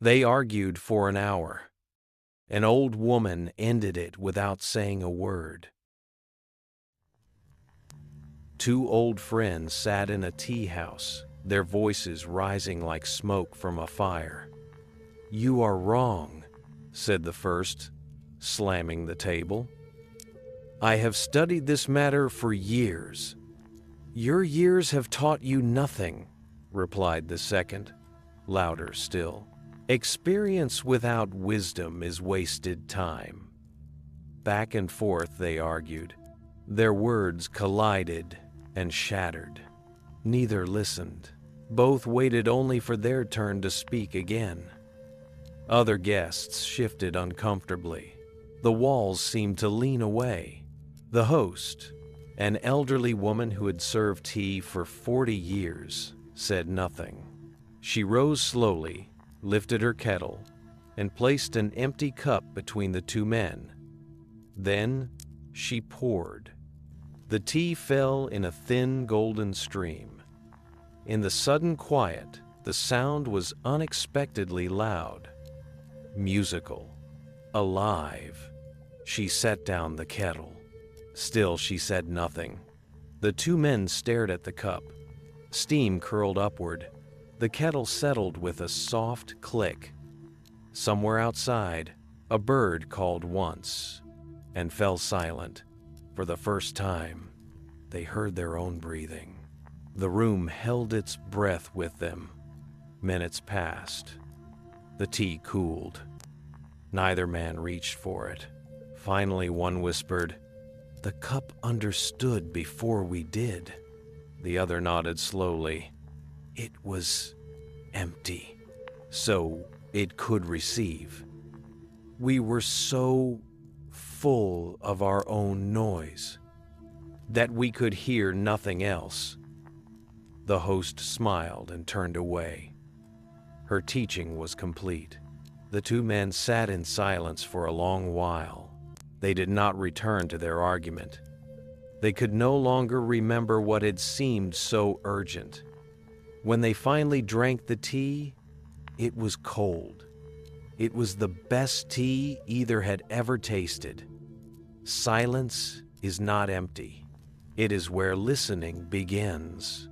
They argued for an hour. An old woman ended it without saying a word. Two old friends sat in a tea house, their voices rising like smoke from a fire. "You are wrong," said the first, slamming the table. "I have studied this matter for years." "Your years have taught you nothing," replied the second, louder still. "Experience without wisdom is wasted time." Back and forth they argued. Their words collided and shattered. Neither listened. Both waited only for their turn to speak again. Other guests shifted uncomfortably. The walls seemed to lean away. The host, an elderly woman who had served tea for 40 years, said nothing. She rose slowly, lifted her kettle, and placed an empty cup between the two men. Then she poured. The tea fell in a thin golden stream. In the sudden quiet, the sound was unexpectedly loud, musical, alive. She set down the kettle. Still, she said nothing. The two men stared at the cup. Steam curled upward. The kettle settled with a soft click. Somewhere outside, a bird called once and fell silent. For the first time, they heard their own breathing. The room held its breath with them. Minutes passed. The tea cooled. Neither man reached for it. Finally, one whispered, "The cup understood before we did." The other nodded slowly. It was empty, so it could receive. We were so full of our own noise that we could hear nothing else. The host smiled and turned away. Her teaching was complete. The two men sat in silence for a long while. They did not return to their argument. They could no longer remember what had seemed so urgent. When they finally drank the tea, it was cold. It was the best tea either had ever tasted. Silence is not empty. It is where listening begins.